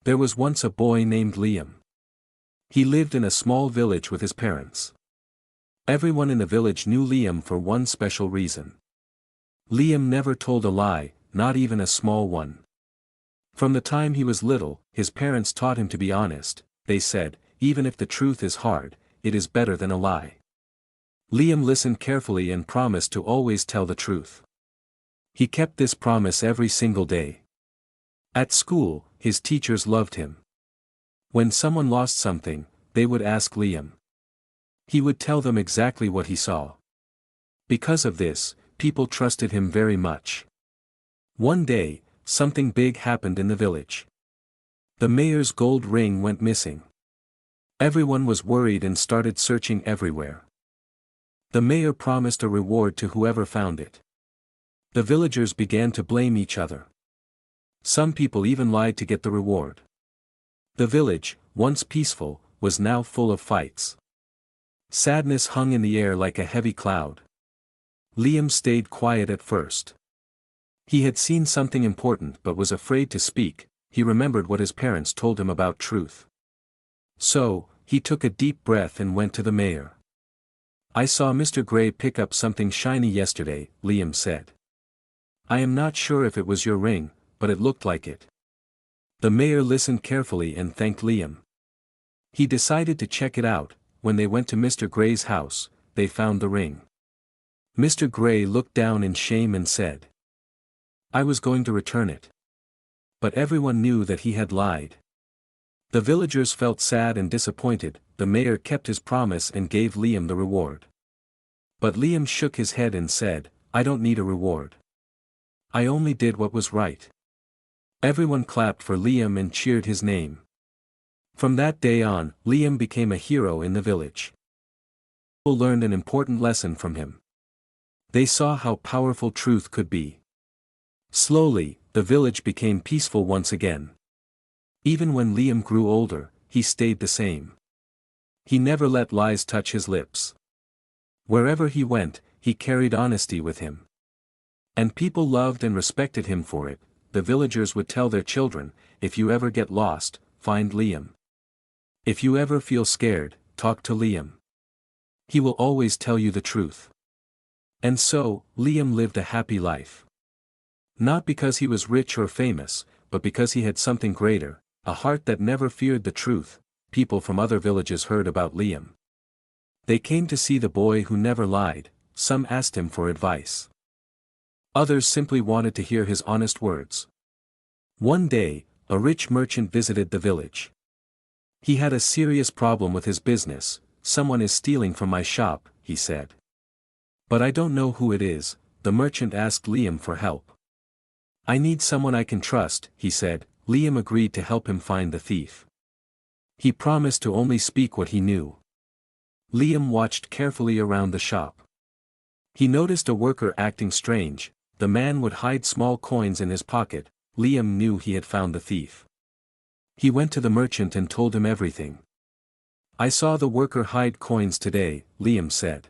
There was once a boy named Liam. He lived in a small village with his parents. Everyone in the village knew Liam for one special reason. Liam never told a lie, not even a small one. From the time he was little, his parents taught him to be honest. They said, even if the truth is hard, it is better than a lie. Liam listened carefully and promised to always tell the truth. He kept this promise every single day. At school, his teachers loved him. When someone lost something, they would ask Liam. He would tell them exactly what he saw. Because of this, people trusted him very much. One day, something big happened in the village. The mayor's gold ring went missing. Everyone was worried and started searching everywhere. The mayor promised a reward to whoever found it. The villagers began to blame each other. Some people even lied to get the reward. The village, once peaceful, was now full of fights. Sadness hung in the air like a heavy cloud. Liam stayed quiet at first. He had seen something important but was afraid to speak. He remembered what his parents told him about truth. So, he took a deep breath and went to the mayor. "I saw Mr. Gray pick up something shiny yesterday," Liam said. "I am not sure if it was your ring, but it looked like it." The mayor listened carefully and thanked Liam. He decided to check it out. When they went to Mr. Gray's house, they found the ring. Mr. Gray looked down in shame and said, "I was going to return it." But everyone knew that he had lied. The villagers felt sad and disappointed. The mayor kept his promise and gave Liam the reward. But Liam shook his head and said, "I don't need a reward. I only did what was right." Everyone clapped for Liam and cheered his name. From that day on, Liam became a hero in the village. People learned an important lesson from him. They saw how powerful truth could be. Slowly, the village became peaceful once again. Even when Liam grew older, he stayed the same. He never let lies touch his lips. Wherever he went, he carried honesty with him. And people loved and respected him for it. The villagers would tell their children, "If you ever get lost, find Liam. If you ever feel scared, talk to Liam. He will always tell you the truth." And so, Liam lived a happy life. Not because he was rich or famous, but because he had something greater, a heart that never feared the truth. People from other villages heard about Liam. They came to see the boy who never lied. Some asked him for advice. Others simply wanted to hear his honest words. One day, a rich merchant visited the village. He had a serious problem with his business. "Someone is stealing from my shop," he said. "But I don't know who it is." The merchant asked Liam for help. "I need someone I can trust," he said. Liam agreed to help him find the thief. He promised to only speak what he knew. Liam watched carefully around the shop. He noticed a worker acting strange. The man would hide small coins in his pocket. Liam knew he had found the thief. He went to the merchant and told him everything. "I saw the worker hide coins today," Liam said.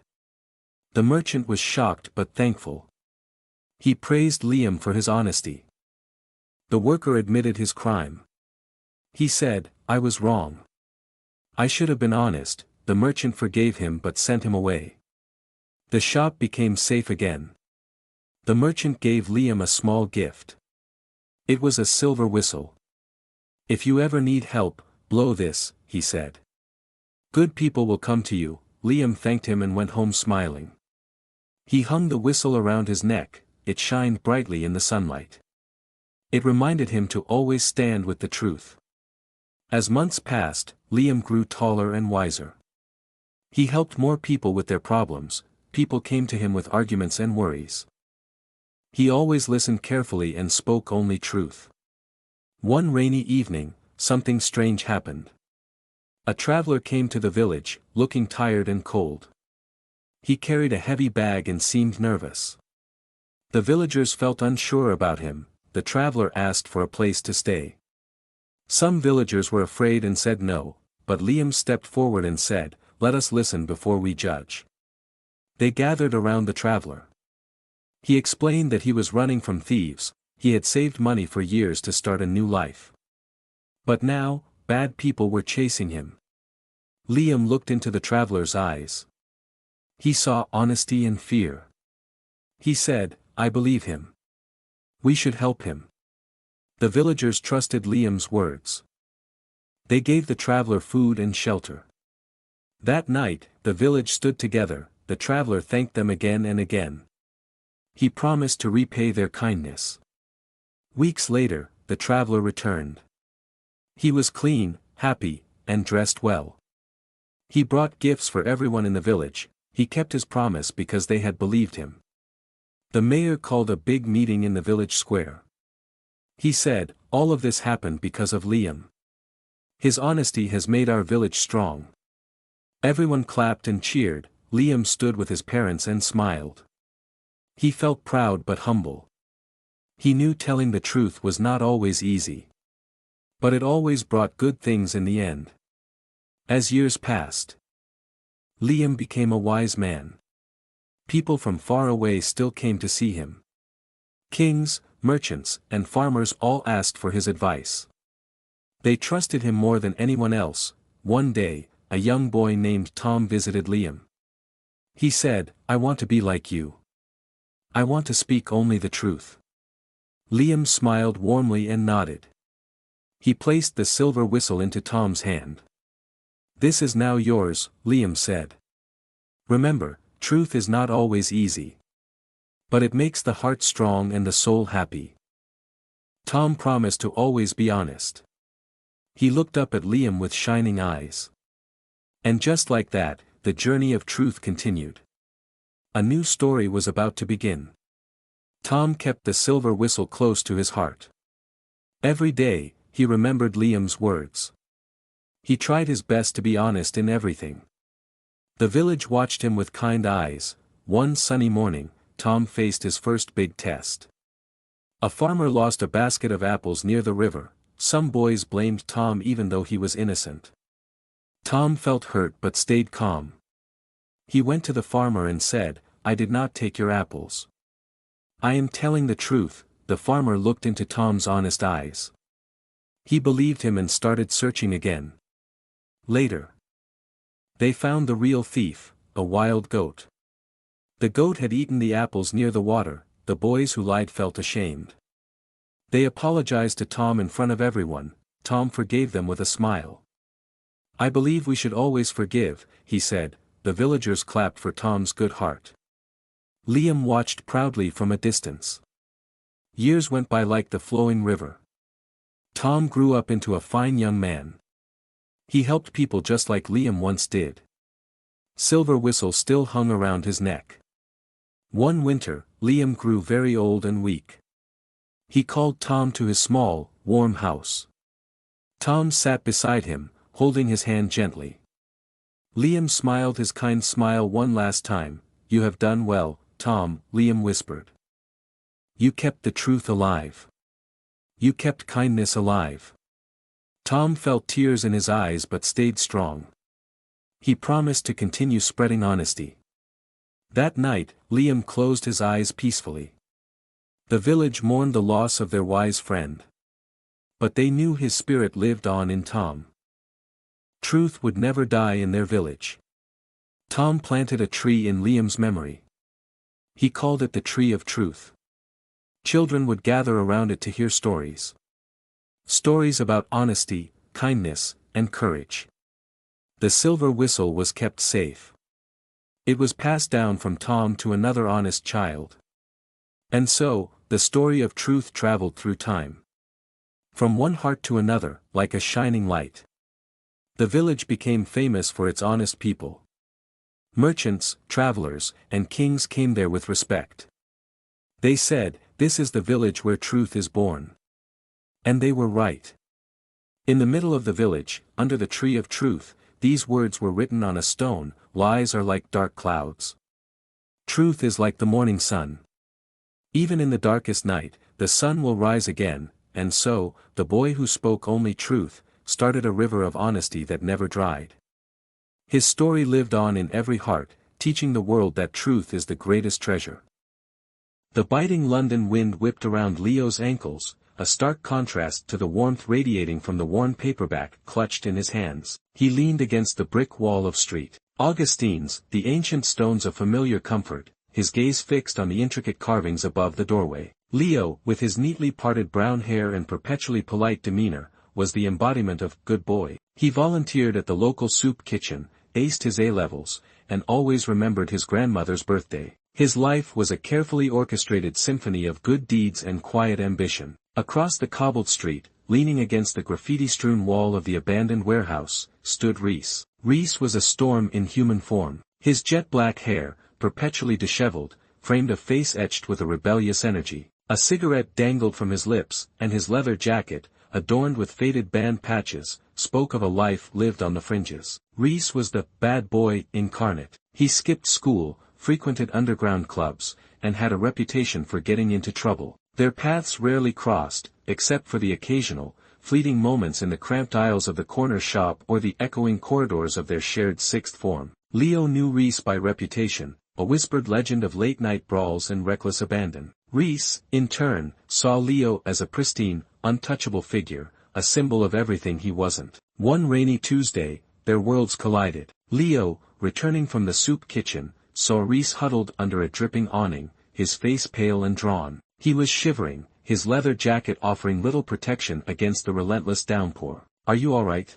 The merchant was shocked but thankful. He praised Liam for his honesty. The worker admitted his crime. He said, "I was wrong. I should have been honest." The merchant forgave him but sent him away. The shop became safe again. The merchant gave Liam a small gift. It was a silver whistle. "If you ever need help, blow this," he said. "Good people will come to you." Liam thanked him and went home smiling. He hung the whistle around his neck. It shined brightly in the sunlight. It reminded him to always stand with the truth. As months passed, Liam grew taller and wiser. He helped more people with their problems. People came to him with arguments and worries. He always listened carefully and spoke only truth. One rainy evening, something strange happened. A traveler came to the village, looking tired and cold. He carried a heavy bag and seemed nervous. The villagers felt unsure about him. The traveler asked for a place to stay. Some villagers were afraid and said no, but Liam stepped forward and said, "Let us listen before we judge." They gathered around the traveler. He explained that he was running from thieves. He had saved money for years to start a new life. But now, bad people were chasing him. Liam looked into the traveler's eyes. He saw honesty and fear. He said, "I believe him. We should help him." The villagers trusted Liam's words. They gave the traveler food and shelter. That night, the village stood together. The traveler thanked them again and again. He promised to repay their kindness. Weeks later, the traveler returned. He was clean, happy, and dressed well. He brought gifts for everyone in the village. He kept his promise because they had believed him. The mayor called a big meeting in the village square. He said, "All of this happened because of Liam. His honesty has made our village strong." Everyone clapped and cheered. Liam stood with his parents and smiled. He felt proud but humble. He knew telling the truth was not always easy. But it always brought good things in the end. As years passed, Liam became a wise man. People from far away still came to see him. Kings, merchants, and farmers all asked for his advice. They trusted him more than anyone else. One day, a young boy named Tom visited Liam. He said, "I want to be like you. I want to speak only the truth." Liam smiled warmly and nodded. He placed the silver whistle into Tom's hand. "This is now yours," Liam said. "Remember, truth is not always easy. But it makes the heart strong and the soul happy." Tom promised to always be honest. He looked up at Liam with shining eyes. And just like that, the journey of truth continued. A new story was about to begin. Tom kept the silver whistle close to his heart. Every day, he remembered Liam's words. He tried his best to be honest in everything. The village watched him with kind eyes. One sunny morning, Tom faced his first big test. A farmer lost a basket of apples near the river. Some boys blamed Tom even though he was innocent. Tom felt hurt but stayed calm. He went to the farmer and said, "I did not take your apples. I am telling the truth." The farmer looked into Tom's honest eyes. He believed him and started searching again. Later, they found the real thief, a wild goat. The goat had eaten the apples near the water. The boys who lied felt ashamed. They apologized to Tom in front of everyone. Tom forgave them with a smile. "I believe we should always forgive," he said. The villagers clapped for Tom's good heart. Liam watched proudly from a distance. Years went by like the flowing river. Tom grew up into a fine young man. He helped people just like Liam once did. Silver whistle still hung around his neck. One winter, Liam grew very old and weak. He called Tom to his small, warm house. Tom sat beside him, holding his hand gently. Liam smiled his kind smile one last time. "You have done well, Tom," Liam whispered. "You kept the truth alive. You kept kindness alive." Tom felt tears in his eyes but stayed strong. He promised to continue spreading honesty. That night, Liam closed his eyes peacefully. The village mourned the loss of their wise friend. But they knew his spirit lived on in Tom. Truth would never die in their village. Tom planted a tree in Liam's memory. He called it the Tree of Truth. Children would gather around it to hear stories. Stories about honesty, kindness, and courage. The silver whistle was kept safe. It was passed down from Tom to another honest child. And so, the story of truth traveled through time. From one heart to another, like a shining light. The village became famous for its honest people. Merchants, travelers, and kings came there with respect. They said, "This is the village where truth is born." And they were right. In the middle of the village, under the tree of truth, these words were written on a stone: "Lies are like dark clouds. Truth is like the morning sun. Even in the darkest night, the sun will rise again." And so, the boy who spoke only truth, started a river of honesty that never dried. His story lived on in every heart, teaching the world that truth is the greatest treasure. The biting London wind whipped around Leo's ankles. a stark contrast to the warmth radiating from the worn paperback clutched in his hands. He leaned against the brick wall of St. Augustine's, the ancient stones of familiar comfort, his gaze fixed on the intricate carvings above the doorway. Leo, with his neatly parted brown hair and perpetually polite demeanor, was the embodiment of good boy. He volunteered at the local soup kitchen, aced his A-levels, and always remembered his grandmother's birthday. His life was a carefully orchestrated symphony of good deeds and quiet ambition. Across the cobbled street, leaning against the graffiti-strewn wall of the abandoned warehouse, stood Reese. Reese was a storm in human form. His jet-black hair, perpetually disheveled, framed a face etched with a rebellious energy. A cigarette dangled from his lips, and his leather jacket, adorned with faded band patches, spoke of a life lived on the fringes. Reese was the bad boy incarnate. He skipped school, frequented underground clubs, and had a reputation for getting into trouble. Their paths rarely crossed, except for the occasional, fleeting moments in the cramped aisles of the corner shop or the echoing corridors of their shared sixth form. Leo knew Reese by reputation, a whispered legend of late-night brawls and reckless abandon. Reese, in turn, saw Leo as a pristine, untouchable figure, a symbol of everything he wasn't. One rainy Tuesday, their worlds collided. Leo, returning from the soup kitchen, saw Reese huddled under a dripping awning, his face pale and drawn. He was shivering, his leather jacket offering little protection against the relentless downpour. "Are you all right?"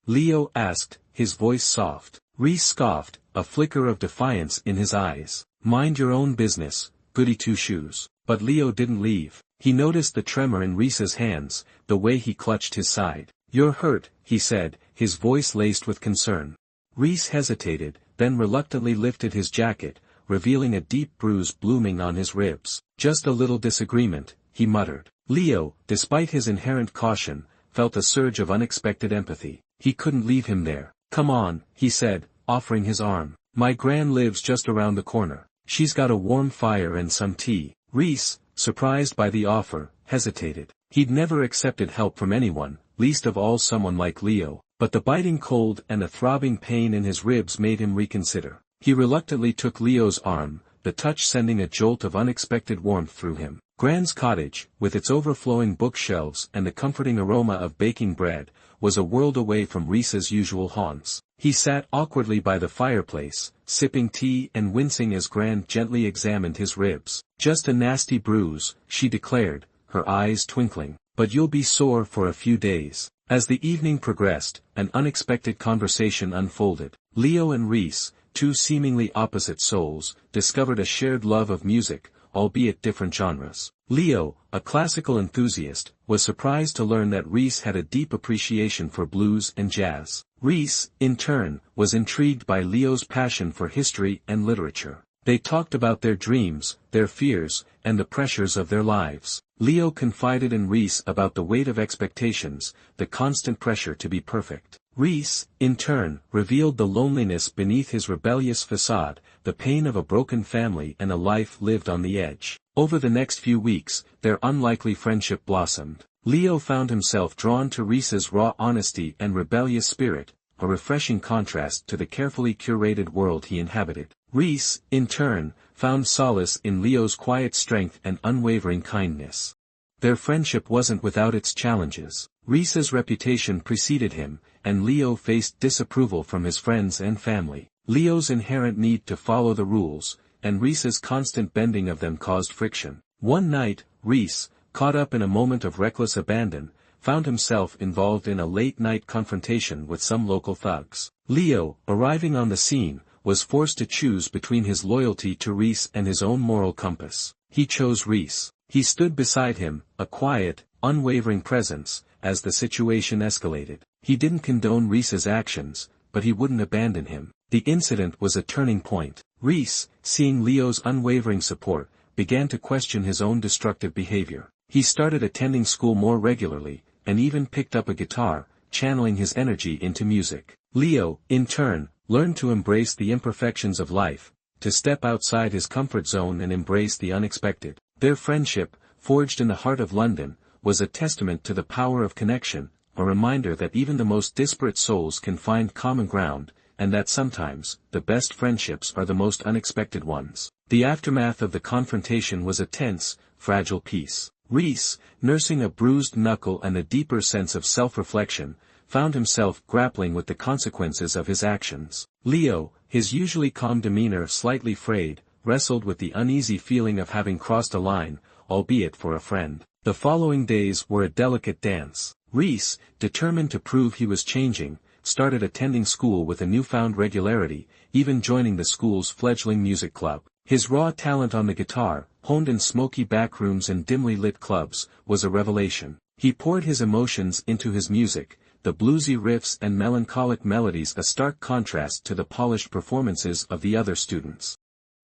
Leo asked, his voice soft. Reese scoffed, a flicker of defiance in his eyes. "Mind your own business, goody two-shoes." But Leo didn't leave. He noticed the tremor in Reese's hands, the way he clutched his side. "You're hurt," he said, his voice laced with concern. Reese hesitated, then reluctantly lifted his jacket, revealing a deep bruise blooming on his ribs. "Just a little disagreement," he muttered. Leo, despite his inherent caution, felt a surge of unexpected empathy. He couldn't leave him there. "Come on," he said, offering his arm. "My gran lives just around the corner. She's got a warm fire and some tea." Reese, surprised by the offer, hesitated. He'd never accepted help from anyone, least of all someone like Leo, but the biting cold and the throbbing pain in his ribs made him reconsider. He reluctantly took Leo's arm, the touch sending a jolt of unexpected warmth through him. Gran's cottage, with its overflowing bookshelves and the comforting aroma of baking bread, was a world away from Reese's usual haunts. He sat awkwardly by the fireplace, sipping tea and wincing as Gran gently examined his ribs. "Just a nasty bruise," she declared, her eyes twinkling. "But you'll be sore for a few days." As the evening progressed, an unexpected conversation unfolded. Leo and Reese, two seemingly opposite souls, discovered a shared love of music, albeit different genres. Leo, a classical enthusiast, was surprised to learn that Reese had a deep appreciation for blues and jazz. Reese, in turn, was intrigued by Leo's passion for history and literature. They talked about their dreams, their fears, and the pressures of their lives. Leo confided in Reese about the weight of expectations, the constant pressure to be perfect. Reese, in turn, revealed the loneliness beneath his rebellious facade, the pain of a broken family and a life lived on the edge. Over the next few weeks, their unlikely friendship blossomed. Leo found himself drawn to Reese's raw honesty and rebellious spirit, a refreshing contrast to the carefully curated world he inhabited. Reese, in turn, found solace in Leo's quiet strength and unwavering kindness. Their friendship wasn't without its challenges. Reese's reputation preceded him, and Leo faced disapproval from his friends and family. Leo's inherent need to follow the rules, and Reese's constant bending of them caused friction. One night, Reese, caught up in a moment of reckless abandon, found himself involved in a late-night confrontation with some local thugs. Leo, arriving on the scene, was forced to choose between his loyalty to Reese and his own moral compass. He chose Reese. He stood beside him, a quiet, unwavering presence, as the situation escalated. He didn't condone Reese's actions, but he wouldn't abandon him. The incident was a turning point. Reese, seeing Leo's unwavering support, began to question his own destructive behavior. He started attending school more regularly, and even picked up a guitar, channeling his energy into music. Leo, in turn, learned to embrace the imperfections of life, to step outside his comfort zone and embrace the unexpected. Their friendship, forged in the heart of London, was a testament to the power of connection, a reminder that even the most disparate souls can find common ground, and that sometimes, the best friendships are the most unexpected ones. The aftermath of the confrontation was a tense, fragile peace. Reese, nursing a bruised knuckle and a deeper sense of self-reflection, found himself grappling with the consequences of his actions. Leo, his usually calm demeanor slightly frayed, wrestled with the uneasy feeling of having crossed a line, albeit for a friend. The following days were a delicate dance. Reese, determined to prove he was changing, started attending school with a newfound regularity, even joining the school's fledgling music club. His raw talent on the guitar, honed in smoky backrooms and dimly lit clubs, was a revelation. He poured his emotions into his music, the bluesy riffs and melancholic melodies a stark contrast to the polished performances of the other students.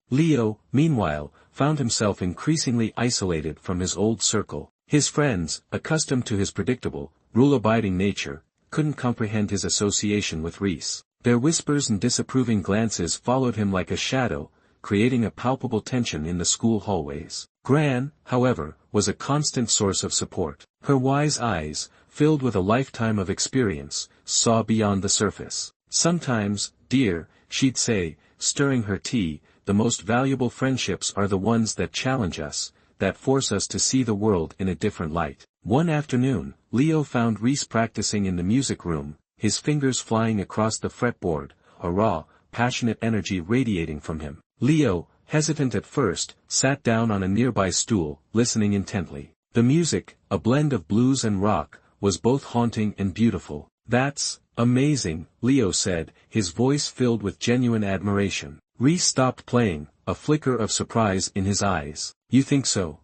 Leo, meanwhile, found himself increasingly isolated from his old circle. His friends, accustomed to his predictable, rule-abiding nature, couldn't comprehend his association with Reese. Their whispers and disapproving glances followed him like a shadow, creating a palpable tension in the school hallways. Gran, however, was a constant source of support. Her wise eyes, filled with a lifetime of experience, saw beyond the surface. Sometimes, dear, she'd say, stirring her tea, the most valuable friendships are the ones that challenge us, that force us to see the world in a different light. One afternoon, Leo found Reese practicing in the music room, his fingers flying across the fretboard, a raw, passionate energy radiating from him. Leo, hesitant at first, sat down on a nearby stool, listening intently. The music, a blend of blues and rock, was both haunting and beautiful. "That's amazing," Leo said, his voice filled with genuine admiration. Reese stopped playing, a flicker of surprise in his eyes. "You think so?"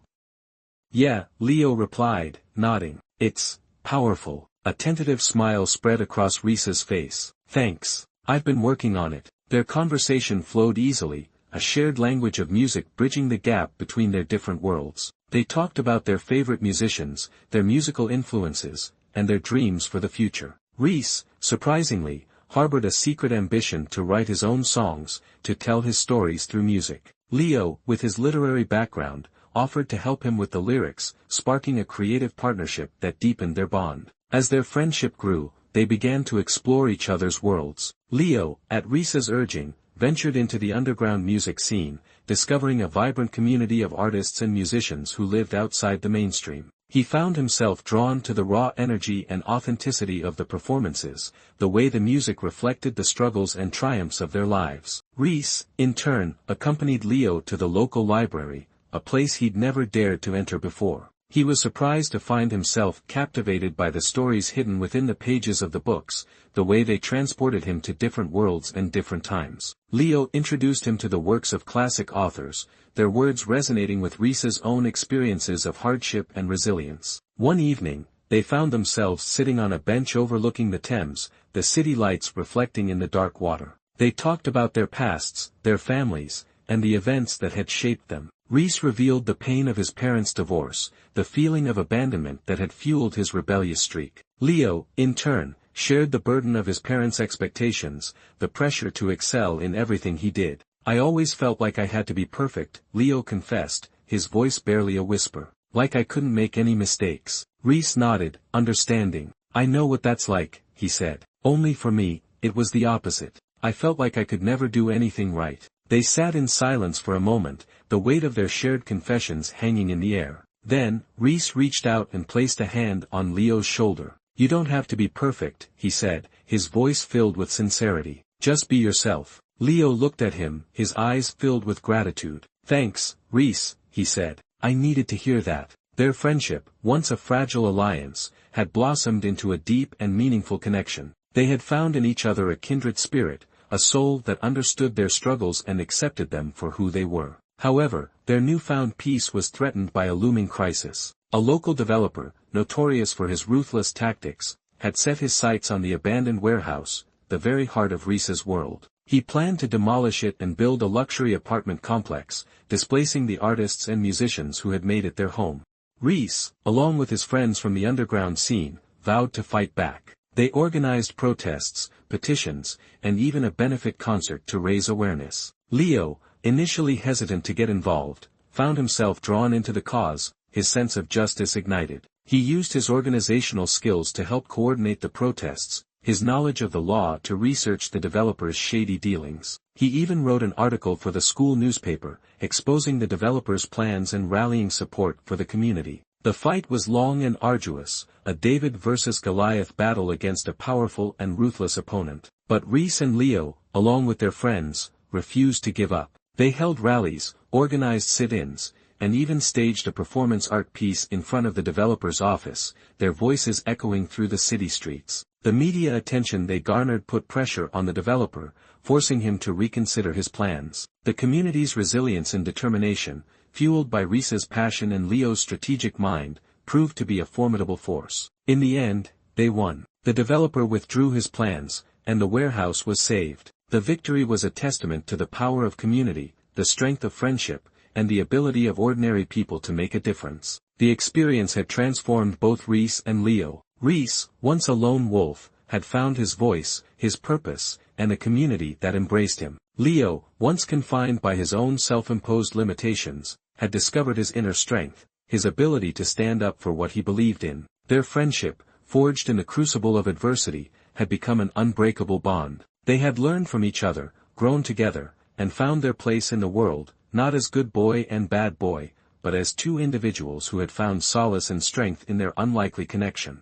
"Yeah," Leo replied, nodding. "It's powerful." A tentative smile spread across Reese's face. "Thanks. I've been working on it." Their conversation flowed easily, a shared language of music bridging the gap between their different worlds. They talked about their favorite musicians, their musical influences, and their dreams for the future. Reese, surprisingly, harbored a secret ambition to write his own songs, to tell his stories through music. Leo, with his literary background, offered to help him with the lyrics, sparking a creative partnership that deepened their bond. As their friendship grew, they began to explore each other's worlds. Leo, at Reese's urging, ventured into the underground music scene, discovering a vibrant community of artists and musicians who lived outside the mainstream. He found himself drawn to the raw energy and authenticity of the performances, the way the music reflected the struggles and triumphs of their lives. Reese, in turn, accompanied Leo to the local library, a place he'd never dared to enter before. He was surprised to find himself captivated by the stories hidden within the pages of the books, the way they transported him to different worlds and different times. Leo introduced him to the works of classic authors, their words resonating with Reese's own experiences of hardship and resilience. One evening, they found themselves sitting on a bench overlooking the Thames, the city lights reflecting in the dark water. They talked about their pasts, their families, and the events that had shaped them. Reese revealed the pain of his parents' divorce, the feeling of abandonment that had fueled his rebellious streak. Leo, in turn, shared the burden of his parents' expectations, the pressure to excel in everything he did. "I always felt like I had to be perfect," Leo confessed, his voice barely a whisper. "Like I couldn't make any mistakes." Reese nodded, understanding. "I know what that's like," he said. "Only for me, it was the opposite. I felt like I could never do anything right." They sat in silence for a moment, the weight of their shared confessions hanging in the air. Then, Reese reached out and placed a hand on Leo's shoulder. "You don't have to be perfect," he said, his voice filled with sincerity. "Just be yourself." Leo looked at him, his eyes filled with gratitude. "Thanks, Reese," he said. "I needed to hear that." Their friendship, once a fragile alliance, had blossomed into a deep and meaningful connection. They had found in each other a kindred spirit, a soul that understood their struggles and accepted them for who they were. However, their newfound peace was threatened by a looming crisis. A local developer, notorious for his ruthless tactics, had set his sights on the abandoned warehouse, the very heart of Reese's world. He planned to demolish it and build a luxury apartment complex, displacing the artists and musicians who had made it their home. Reese, along with his friends from the underground scene, vowed to fight back. They organized protests, petitions, and even a benefit concert to raise awareness. Leo, initially hesitant to get involved, found himself drawn into the cause, his sense of justice ignited. He used his organizational skills to help coordinate the protests, his knowledge of the law to research the developers' shady dealings. He even wrote an article for the school newspaper, exposing the developers' plans and rallying support for the community. The fight was long and arduous, a David versus Goliath battle against a powerful and ruthless opponent. But Reese and Leo, along with their friends, refused to give up. They held rallies, organized sit-ins, and even staged a performance art piece in front of the developer's office, their voices echoing through the city streets. The media attention they garnered put pressure on the developer, forcing him to reconsider his plans. The community's resilience and determination, fueled by Reese's passion and Leo's strategic mind, proved to be a formidable force. In the end, they won. The developer withdrew his plans, and the warehouse was saved. The victory was a testament to the power of community, the strength of friendship, and the ability of ordinary people to make a difference. The experience had transformed both Reese and Leo. Reese, once a lone wolf, had found his voice, his purpose, and a community that embraced him. Leo, once confined by his own self-imposed limitations, had discovered his inner strength, his ability to stand up for what he believed in. Their friendship, forged in the crucible of adversity, had become an unbreakable bond. They had learned from each other, grown together, and found their place in the world, not as good boy and bad boy, but as two individuals who had found solace and strength in their unlikely connection.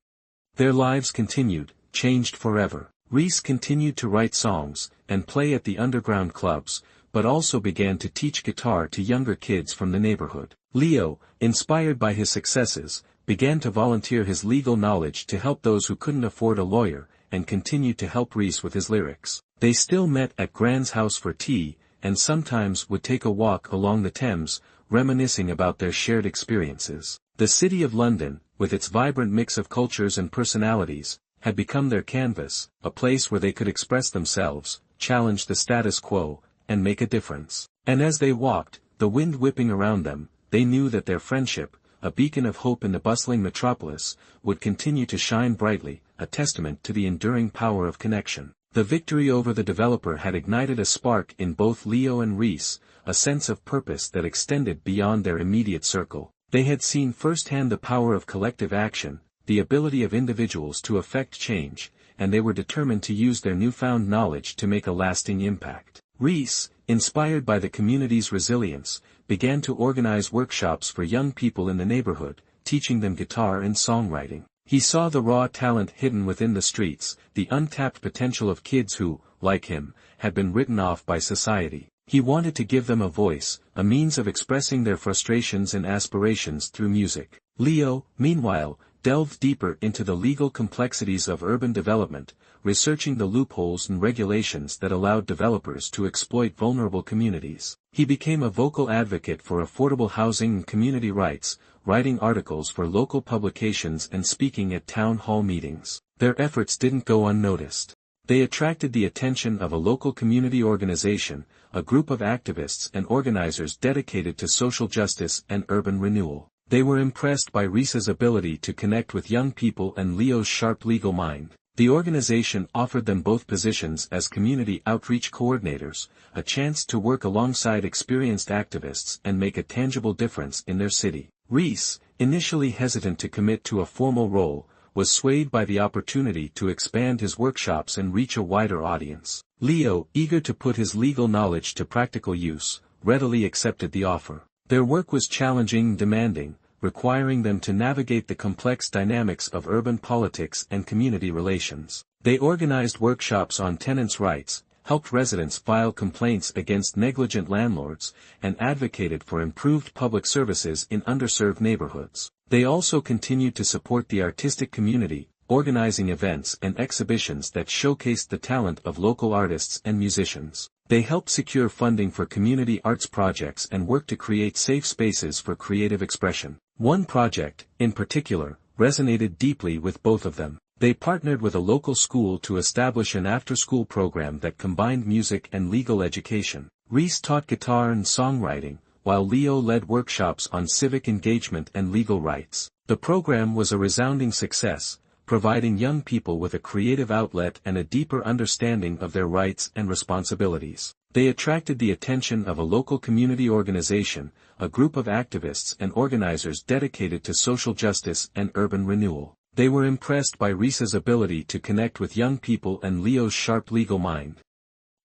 Their lives continued, changed forever. Reese continued to write songs, and play at the underground clubs, but also began to teach guitar to younger kids from the neighborhood. Leo, inspired by his successes, began to volunteer his legal knowledge to help those who couldn't afford a lawyer, and continued to help Reese with his lyrics. They still met at Gran's house for tea, and sometimes would take a walk along the Thames, reminiscing about their shared experiences. The city of London, with its vibrant mix of cultures and personalities, had become their canvas, a place where they could express themselves, challenge the status quo, and make a difference. And as they walked, the wind whipping around them, they knew that their friendship, a beacon of hope in the bustling metropolis, would continue to shine brightly, a testament to the enduring power of connection. The victory over the developer had ignited a spark in both Leo and Reese, a sense of purpose that extended beyond their immediate circle. They had seen firsthand the power of collective action, the ability of individuals to effect change, and they were determined to use their newfound knowledge to make a lasting impact. Reese, inspired by the community's resilience, began to organize workshops for young people in the neighborhood, teaching them guitar and songwriting. He saw the raw talent hidden within the streets, the untapped potential of kids who, like him, had been written off by society. He wanted to give them a voice, a means of expressing their frustrations and aspirations through music. Leo, meanwhile, delved deeper into the legal complexities of urban development, researching the loopholes and regulations that allowed developers to exploit vulnerable communities. He became a vocal advocate for affordable housing and community rights, writing articles for local publications and speaking at town hall meetings. Their efforts didn't go unnoticed. They attracted the attention of a local community organization, a group of activists and organizers dedicated to social justice and urban renewal. They were impressed by Reese's ability to connect with young people and Leo's sharp legal mind. The organization offered them both positions as community outreach coordinators, a chance to work alongside experienced activists and make a tangible difference in their city. Reese, initially hesitant to commit to a formal role, was swayed by the opportunity to expand his workshops and reach a wider audience. Leo, eager to put his legal knowledge to practical use, readily accepted the offer. Their work was challenging and demanding, requiring them to navigate the complex dynamics of urban politics and community relations. They organized workshops on tenants' rights, helped residents file complaints against negligent landlords, and advocated for improved public services in underserved neighborhoods. They also continued to support the artistic community, organizing events and exhibitions that showcased the talent of local artists and musicians. They helped secure funding for community arts projects and worked to create safe spaces for creative expression. One project, in particular, resonated deeply with both of them. They partnered with a local school to establish an after-school program that combined music and legal education. Reese taught guitar and songwriting, while Leo led workshops on civic engagement and legal rights. The program was a resounding success, providing young people with a creative outlet and a deeper understanding of their rights and responsibilities. They attracted the attention of a local community organization, a group of activists and organizers dedicated to social justice and urban renewal. They were impressed by Reese's ability to connect with young people and Leo's sharp legal mind.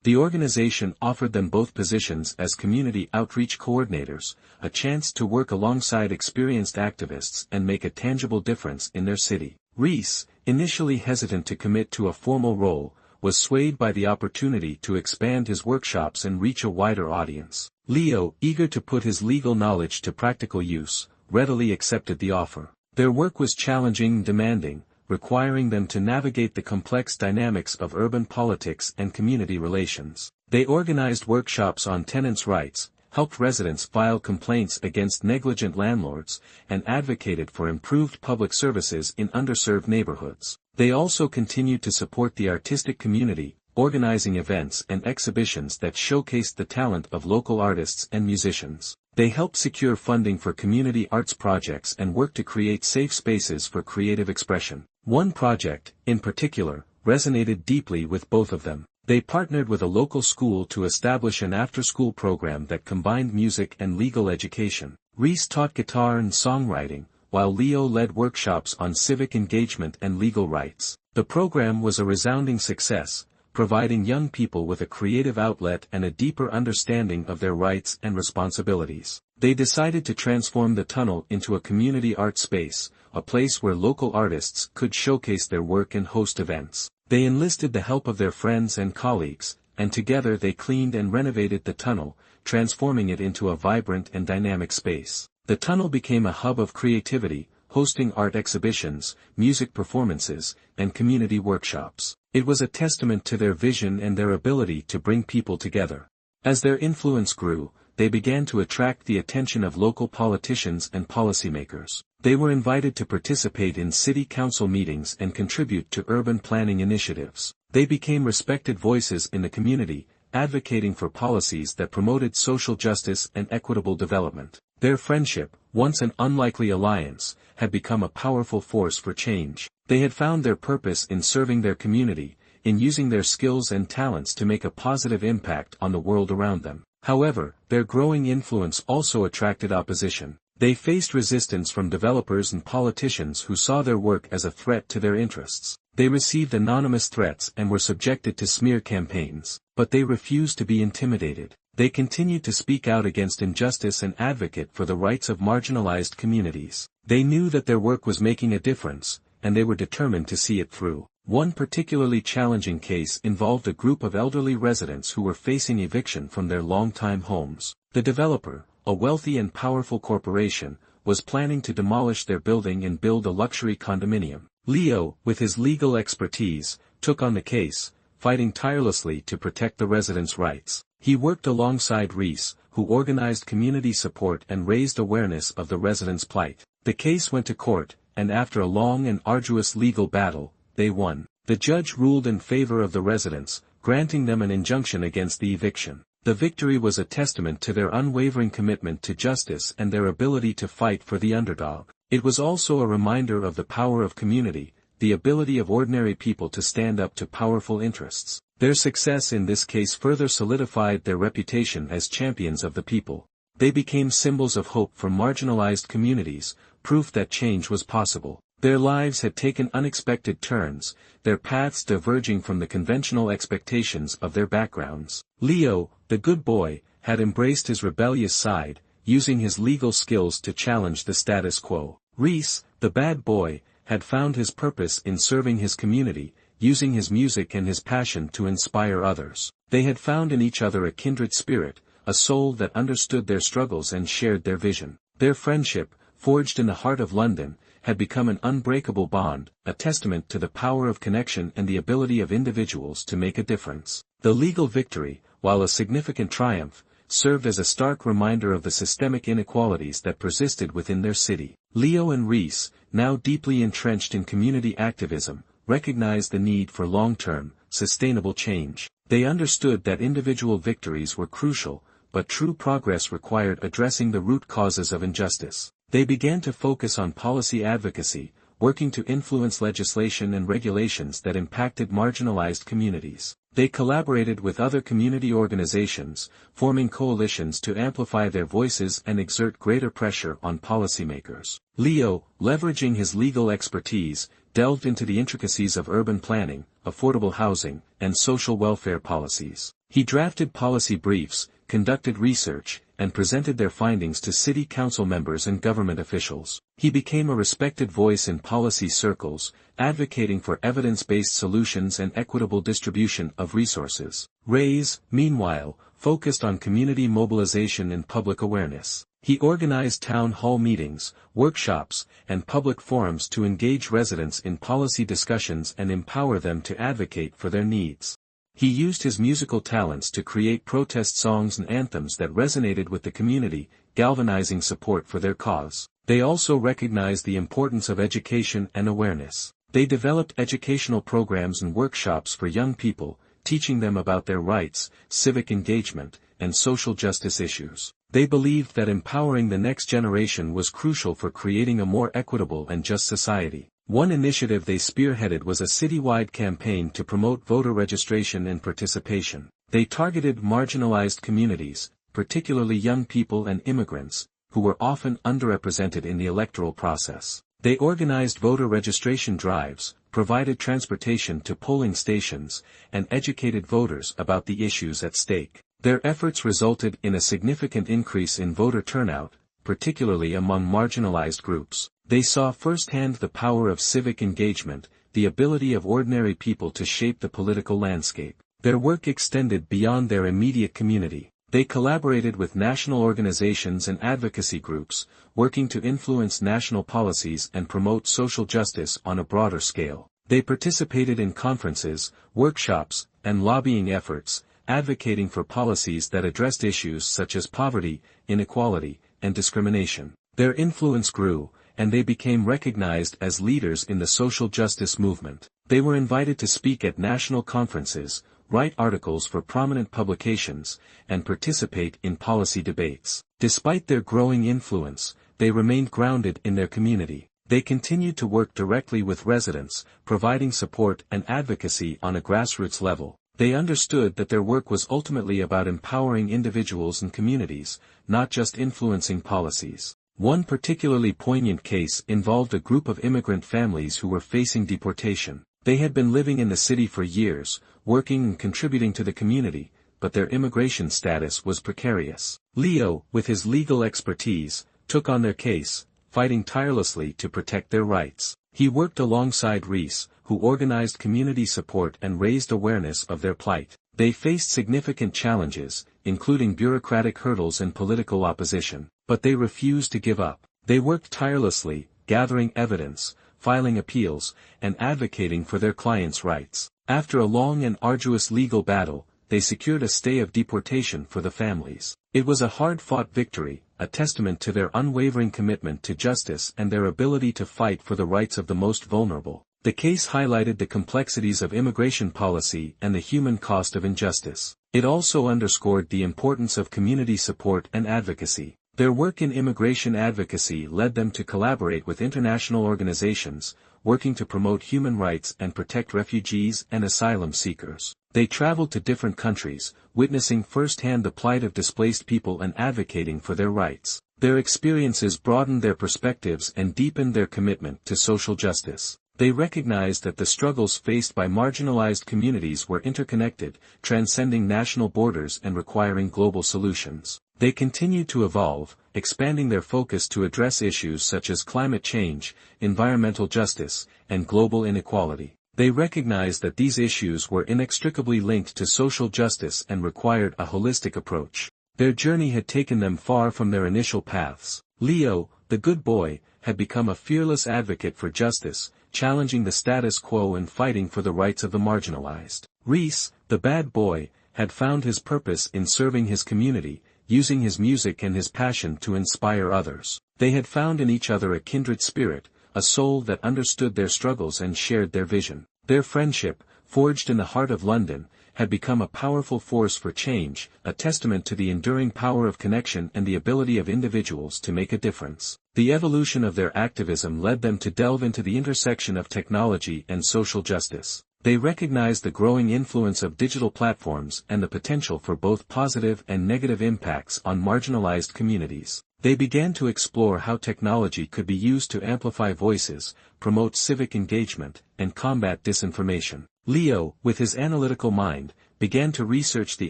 The organization offered them both positions as community outreach coordinators, a chance to work alongside experienced activists and make a tangible difference in their city. Reese, initially hesitant to commit to a formal role, was swayed by the opportunity to expand his workshops and reach a wider audience. Leo, eager to put his legal knowledge to practical use, readily accepted the offer. Their work was challenging and demanding, requiring them to navigate the complex dynamics of urban politics and community relations. They organized workshops on tenants' rights, helped residents file complaints against negligent landlords, and advocated for improved public services in underserved neighborhoods. They also continued to support the artistic community, organizing events and exhibitions that showcased the talent of local artists and musicians. They helped secure funding for community arts projects and worked to create safe spaces for creative expression. One project, in particular, resonated deeply with both of them. They partnered with a local school to establish an after-school program that combined music and legal education. Reese taught guitar and songwriting, while Leo led workshops on civic engagement and legal rights. The program was a resounding success, providing young people with a creative outlet and a deeper understanding of their rights and responsibilities. They decided to transform the tunnel into a community art space, a place where local artists could showcase their work and host events. They enlisted the help of their friends and colleagues, and together they cleaned and renovated the tunnel, transforming it into a vibrant and dynamic space. The tunnel became a hub of creativity, hosting art exhibitions, music performances, and community workshops. It was a testament to their vision and their ability to bring people together. As their influence grew, they began to attract the attention of local politicians and policymakers. They were invited to participate in city council meetings and contribute to urban planning initiatives. They became respected voices in the community, advocating for policies that promoted social justice and equitable development. Their friendship, once an unlikely alliance, had become a powerful force for change. They had found their purpose in serving their community, in using their skills and talents to make a positive impact on the world around them. However, their growing influence also attracted opposition. They faced resistance from developers and politicians who saw their work as a threat to their interests. They received anonymous threats and were subjected to smear campaigns, but they refused to be intimidated. They continued to speak out against injustice and advocate for the rights of marginalized communities. They knew that their work was making a difference, and they were determined to see it through. One particularly challenging case involved a group of elderly residents who were facing eviction from their longtime homes. The developer, a wealthy and powerful corporation, was planning to demolish their building and build a luxury condominium. Leo, with his legal expertise, took on the case, fighting tirelessly to protect the residents' rights. He worked alongside Reese, who organized community support and raised awareness of the residents' plight. The case went to court, and after a long and arduous legal battle, they won. The judge ruled in favor of the residents, granting them an injunction against the eviction. The victory was a testament to their unwavering commitment to justice and their ability to fight for the underdog. It was also a reminder of the power of community, the ability of ordinary people to stand up to powerful interests. Their success in this case further solidified their reputation as champions of the people. They became symbols of hope for marginalized communities, proof that change was possible. Their lives had taken unexpected turns, their paths diverging from the conventional expectations of their backgrounds. Leo, the good boy, had embraced his rebellious side, using his legal skills to challenge the status quo. Reese, the bad boy, had found his purpose in serving his community, using his music and his passion to inspire others. They had found in each other a kindred spirit, a soul that understood their struggles and shared their vision. Their friendship, forged in the heart of London, had become an unbreakable bond, a testament to the power of connection and the ability of individuals to make a difference. The legal victory, while a significant triumph, served as a stark reminder of the systemic inequalities that persisted within their city. Leo and Reese, now deeply entrenched in community activism, recognized the need for long-term, sustainable change. They understood that individual victories were crucial, but true progress required addressing the root causes of injustice. They began to focus on policy advocacy, working to influence legislation and regulations that impacted marginalized communities. They collaborated with other community organizations, forming coalitions to amplify their voices and exert greater pressure on policymakers. Leo, leveraging his legal expertise, delved into the intricacies of urban planning, affordable housing, and social welfare policies. He drafted policy briefs, conducted research, and presented their findings to city council members and government officials. He became a respected voice in policy circles, advocating for evidence-based solutions and equitable distribution of resources. Reyes, meanwhile, focused on community mobilization and public awareness. He organized town hall meetings, workshops, and public forums to engage residents in policy discussions and empower them to advocate for their needs. He used his musical talents to create protest songs and anthems that resonated with the community, galvanizing support for their cause. They also recognized the importance of education and awareness. They developed educational programs and workshops for young people, teaching them about their rights, civic engagement, and social justice issues. They believed that empowering the next generation was crucial for creating a more equitable and just society. One initiative they spearheaded was a citywide campaign to promote voter registration and participation. They targeted marginalized communities, particularly young people and immigrants, who were often underrepresented in the electoral process. They organized voter registration drives, provided transportation to polling stations, and educated voters about the issues at stake. Their efforts resulted in a significant increase in voter turnout, particularly among marginalized groups. They saw firsthand the power of civic engagement, the ability of ordinary people to shape the political landscape. Their work extended beyond their immediate community. They collaborated with national organizations and advocacy groups, working to influence national policies and promote social justice on a broader scale. They participated in conferences, workshops, and lobbying efforts, advocating for policies that addressed issues such as poverty, inequality, and discrimination. Their influence grew, and they became recognized as leaders in the social justice movement. They were invited to speak at national conferences, write articles for prominent publications, and participate in policy debates. Despite their growing influence, they remained grounded in their community. They continued to work directly with residents, providing support and advocacy on a grassroots level. They understood that their work was ultimately about empowering individuals and communities, not just influencing policies. One particularly poignant case involved a group of immigrant families who were facing deportation. They had been living in the city for years, working and contributing to the community, but their immigration status was precarious. Leo, with his legal expertise, took on their case, fighting tirelessly to protect their rights. He worked alongside Reese, who organized community support and raised awareness of their plight. They faced significant challenges, including bureaucratic hurdles and political opposition, but they refused to give up. They worked tirelessly, gathering evidence, filing appeals, and advocating for their clients' rights. After a long and arduous legal battle, they secured a stay of deportation for the families. It was a hard-fought victory, a testament to their unwavering commitment to justice and their ability to fight for the rights of the most vulnerable. The case highlighted the complexities of immigration policy and the human cost of injustice. It also underscored the importance of community support and advocacy. Their work in immigration advocacy led them to collaborate with international organizations, working to promote human rights and protect refugees and asylum seekers. They traveled to different countries, witnessing firsthand the plight of displaced people and advocating for their rights. Their experiences broadened their perspectives and deepened their commitment to social justice. They recognized that the struggles faced by marginalized communities were interconnected, transcending national borders and requiring global solutions. They continued to evolve, expanding their focus to address issues such as climate change, environmental justice, and global inequality. They recognized that these issues were inextricably linked to social justice and required a holistic approach. Their journey had taken them far from their initial paths. Leo, the good boy, had become a fearless advocate for justice, challenging the status quo and fighting for the rights of the marginalized. Reese, the bad boy, had found his purpose in serving his community, using his music and his passion to inspire others. They had found in each other a kindred spirit, a soul that understood their struggles and shared their vision. Their friendship, forged in the heart of London, had become a powerful force for change, a testament to the enduring power of connection and the ability of individuals to make a difference. The evolution of their activism led them to delve into the intersection of technology and social justice. They recognized the growing influence of digital platforms and the potential for both positive and negative impacts on marginalized communities. They began to explore how technology could be used to amplify voices, promote civic engagement, and combat disinformation. Leo, with his analytical mind, began to research the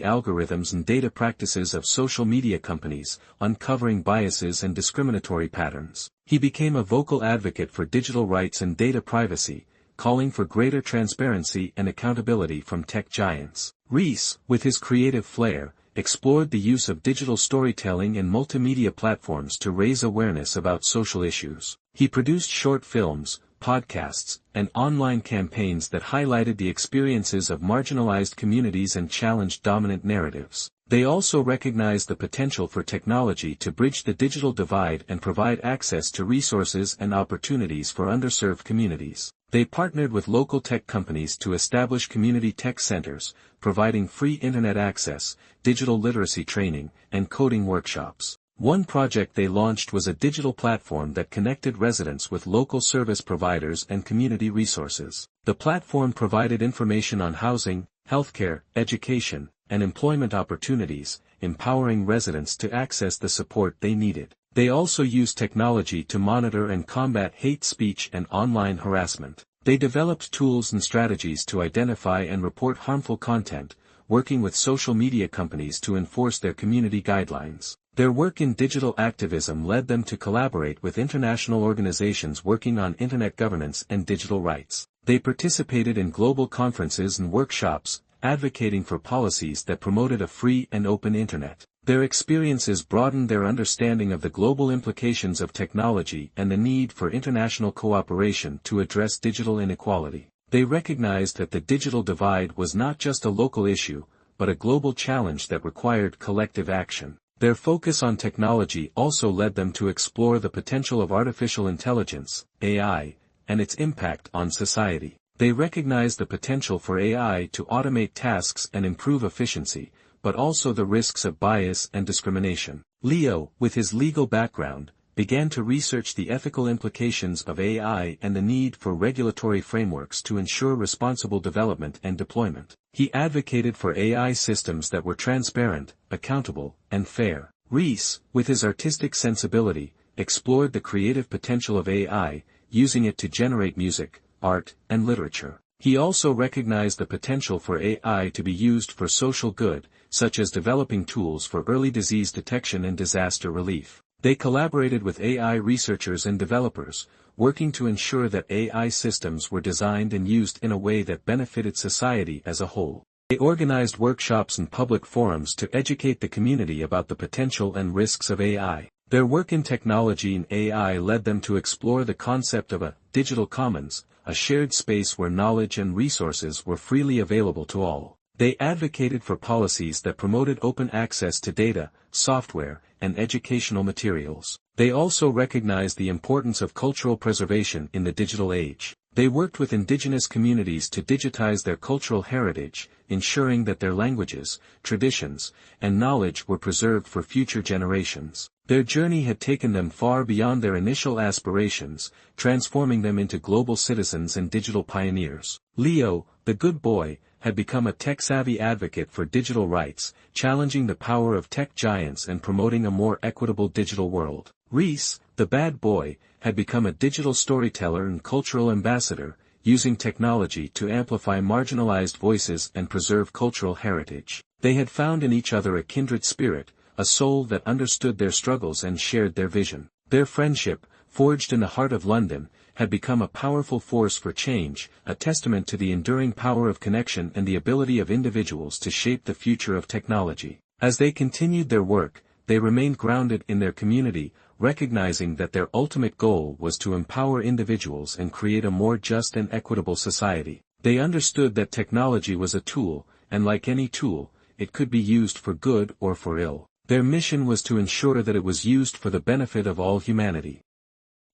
algorithms and data practices of social media companies, uncovering biases and discriminatory patterns. He became a vocal advocate for digital rights and data privacy, calling for greater transparency and accountability from tech giants. Rees, with his creative flair, explored the use of digital storytelling and multimedia platforms to raise awareness about social issues. He produced short films, podcasts, and online campaigns that highlighted the experiences of marginalized communities and challenged dominant narratives. They also recognized the potential for technology to bridge the digital divide and provide access to resources and opportunities for underserved communities. They partnered with local tech companies to establish community tech centers, providing free internet access, digital literacy training, and coding workshops. One project they launched was a digital platform that connected residents with local service providers and community resources. The platform provided information on housing, healthcare, education, and employment opportunities, empowering residents to access the support they needed. They also used technology to monitor and combat hate speech and online harassment. They developed tools and strategies to identify and report harmful content, working with social media companies to enforce their community guidelines. Their work in digital activism led them to collaborate with international organizations working on internet governance and digital rights. They participated in global conferences and workshops, advocating for policies that promoted a free and open internet. Their experiences broadened their understanding of the global implications of technology and the need for international cooperation to address digital inequality. They recognized that the digital divide was not just a local issue, but a global challenge that required collective action. Their focus on technology also led them to explore the potential of artificial intelligence, AI, and its impact on society. They recognized the potential for AI to automate tasks and improve efficiency, but also the risks of bias and discrimination. Leo, with his legal background, began to research the ethical implications of AI and the need for regulatory frameworks to ensure responsible development and deployment. He advocated for AI systems that were transparent, accountable, and fair. Rees, with his artistic sensibility, explored the creative potential of AI, using it to generate music, art, and literature. He also recognized the potential for AI to be used for social good, such as developing tools for early disease detection and disaster relief. They collaborated with AI researchers and developers, working to ensure that AI systems were designed and used in a way that benefited society as a whole. They organized workshops and public forums to educate the community about the potential and risks of AI. Their work in technology and AI led them to explore the concept of a digital commons, a shared space where knowledge and resources were freely available to all. They advocated for policies that promoted open access to data, software, and educational materials. They also recognized the importance of cultural preservation in the digital age. They worked with indigenous communities to digitize their cultural heritage, ensuring that their languages, traditions, and knowledge were preserved for future generations. Their journey had taken them far beyond their initial aspirations, transforming them into global citizens and digital pioneers. Leo, the good boy, had become a tech-savvy advocate for digital rights, challenging the power of tech giants and promoting a more equitable digital world. Rees, the bad boy, had become a digital storyteller and cultural ambassador, using technology to amplify marginalized voices and preserve cultural heritage. They had found in each other a kindred spirit, a soul that understood their struggles and shared their vision. Their friendship, forged in the heart of London, had become a powerful force for change, a testament to the enduring power of connection and the ability of individuals to shape the future of technology. As they continued their work, they remained grounded in their community, recognizing that their ultimate goal was to empower individuals and create a more just and equitable society. They understood that technology was a tool, and like any tool, it could be used for good or for ill. Their mission was to ensure that it was used for the benefit of all humanity.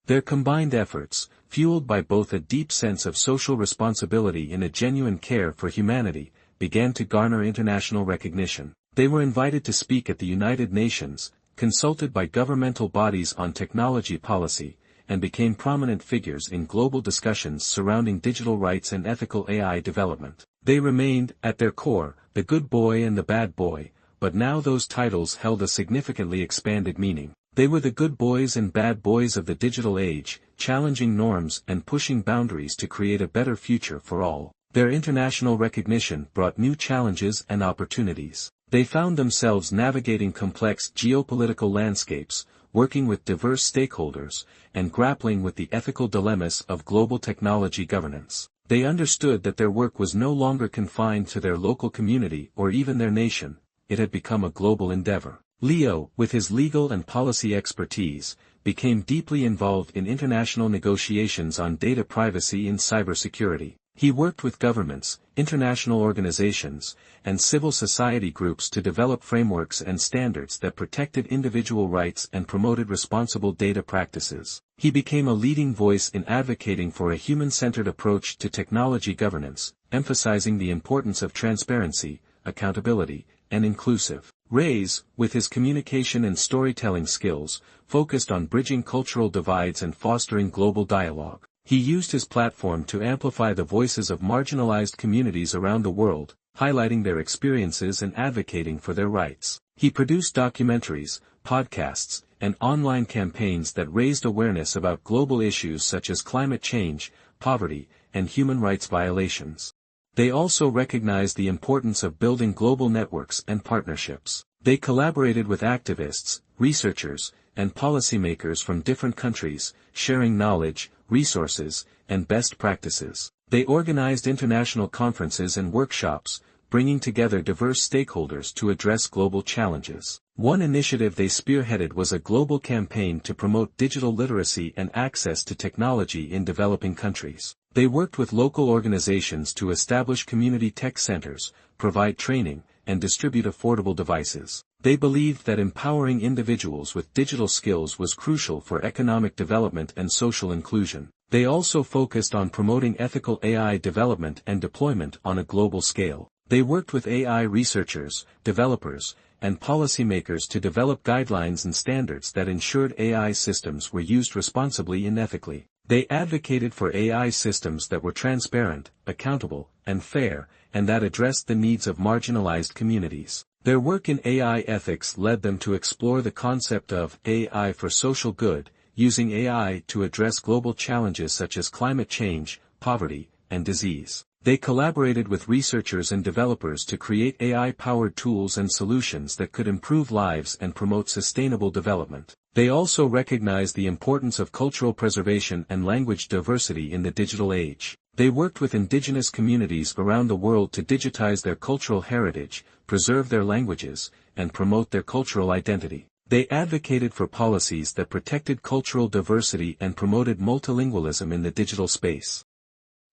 Their combined efforts, fueled by both a deep sense of social responsibility and a genuine care for humanity, began to garner international recognition. They were invited to speak at the United Nations, consulted by governmental bodies on technology policy, and became prominent figures in global discussions surrounding digital rights and ethical AI development. They remained, at their core, the good boy and the bad boy, but now those titles held a significantly expanded meaning. They were the good boys and bad boys of the digital age, challenging norms and pushing boundaries to create a better future for all. Their international recognition brought new challenges and opportunities. They found themselves navigating complex geopolitical landscapes, working with diverse stakeholders, and grappling with the ethical dilemmas of global technology governance. They understood that their work was no longer confined to their local community or even their nation, it had become a global endeavor. Leo, with his legal and policy expertise, became deeply involved in international negotiations on data privacy and cybersecurity. He worked with governments, international organizations, and civil society groups to develop frameworks and standards that protected individual rights and promoted responsible data practices. He became a leading voice in advocating for a human-centered approach to technology governance, emphasizing the importance of transparency, accountability, and inclusive. Reyes, with his communication and storytelling skills, focused on bridging cultural divides and fostering global dialogue. He used his platform to amplify the voices of marginalized communities around the world, highlighting their experiences and advocating for their rights. He produced documentaries, podcasts, and online campaigns that raised awareness about global issues such as climate change, poverty, and human rights violations. They also recognized the importance of building global networks and partnerships. They collaborated with activists, researchers, and policymakers from different countries, sharing knowledge, resources, and best practices. They organized international conferences and workshops, bringing together diverse stakeholders to address global challenges. One initiative they spearheaded was a global campaign to promote digital literacy and access to technology in developing countries. They worked with local organizations to establish community tech centers, provide training, and distribute affordable devices. They believed that empowering individuals with digital skills was crucial for economic development and social inclusion. They also focused on promoting ethical AI development and deployment on a global scale. They worked with AI researchers, developers, and policymakers to develop guidelines and standards that ensured AI systems were used responsibly and ethically. They advocated for AI systems that were transparent, accountable, and fair, and that addressed the needs of marginalized communities. Their work in AI ethics led them to explore the concept of AI for social good, using AI to address global challenges such as climate change, poverty, and disease. They collaborated with researchers and developers to create AI-powered tools and solutions that could improve lives and promote sustainable development. They also recognized the importance of cultural preservation and language diversity in the digital age. They worked with indigenous communities around the world to digitize their cultural heritage, preserve their languages, and promote their cultural identity. They advocated for policies that protected cultural diversity and promoted multilingualism in the digital space.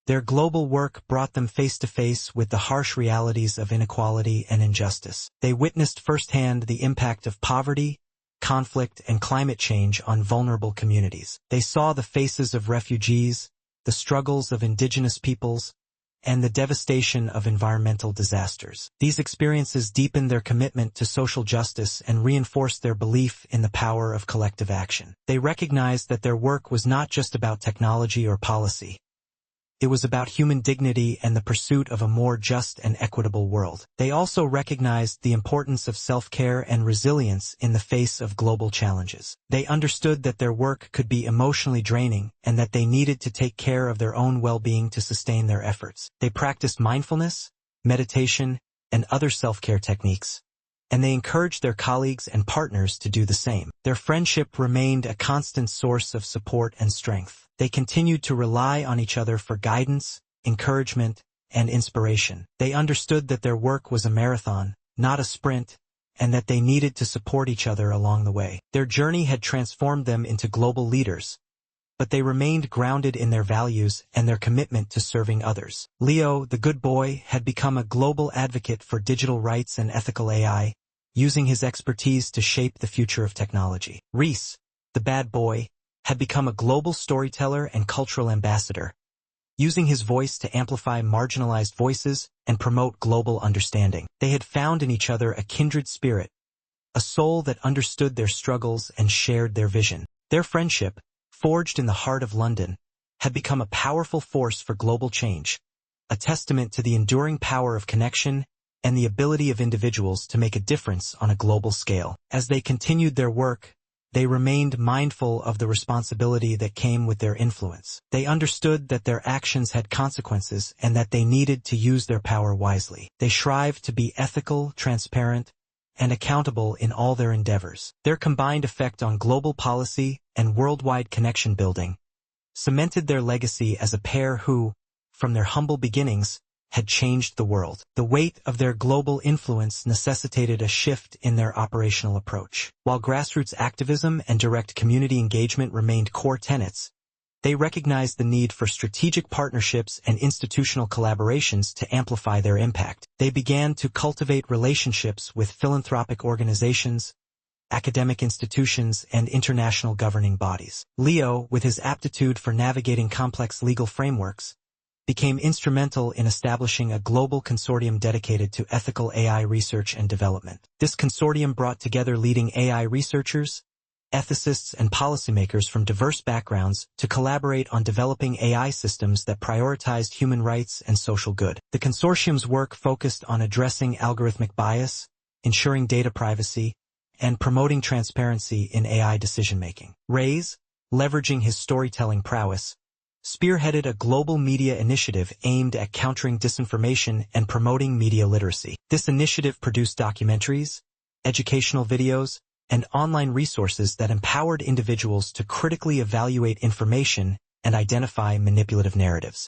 Their global work brought them face to face with the harsh realities of inequality and injustice. They witnessed firsthand the impact of poverty, conflict, and climate change on vulnerable communities. They saw the faces of refugees, the struggles of indigenous peoples, and the devastation of environmental disasters. These experiences deepened their commitment to social justice and reinforced their belief in the power of collective action. They recognized that their work was not just about technology or policy. It was about human dignity and the pursuit of a more just and equitable world. They also recognized the importance of self-care and resilience in the face of global challenges. They understood that their work could be emotionally draining and that they needed to take care of their own well-being to sustain their efforts. They practiced mindfulness, meditation, and other self-care techniques, and they encouraged their colleagues and partners to do the same. Their friendship remained a constant source of support and strength. They continued to rely on each other for guidance, encouragement, and inspiration. They understood that their work was a marathon, not a sprint, and that they needed to support each other along the way. Their journey had transformed them into global leaders, but they remained grounded in their values and their commitment to serving others. Leo, the good boy, had become a global advocate for digital rights and ethical AI, using his expertise to shape the future of technology. Reese, the bad boy, had become a global storyteller and cultural ambassador, using his voice to amplify marginalized voices and promote global understanding. They had found in each other a kindred spirit, a soul that understood their struggles and shared their vision. Their friendship, forged in the heart of London, had become a powerful force for global change, a testament to the enduring power of connection and the ability of individuals to make a difference on a global scale. As they continued their work, they remained mindful of the responsibility that came with their influence. They understood that their actions had consequences and that they needed to use their power wisely. They strived to be ethical, transparent, and accountable in all their endeavors. Their combined effect on global policy and worldwide connection building cemented their legacy as a pair who, from their humble beginnings, had changed the world. The weight of their global influence necessitated a shift in their operational approach. While grassroots activism and direct community engagement remained core tenets, they recognized the need for strategic partnerships and institutional collaborations to amplify their impact. They began to cultivate relationships with philanthropic organizations, academic institutions, and international governing bodies. Leo, with his aptitude for navigating complex legal frameworks, became instrumental in establishing a global consortium dedicated to ethical AI research and development. This consortium brought together leading AI researchers, ethicists, and policymakers from diverse backgrounds to collaborate on developing AI systems that prioritized human rights and social good. The consortium's work focused on addressing algorithmic bias, ensuring data privacy, and promoting transparency in AI decision-making. Reyes, leveraging his storytelling prowess, spearheaded a global media initiative aimed at countering disinformation and promoting media literacy. This initiative produced documentaries, educational videos, and online resources that empowered individuals to critically evaluate information and identify manipulative narratives.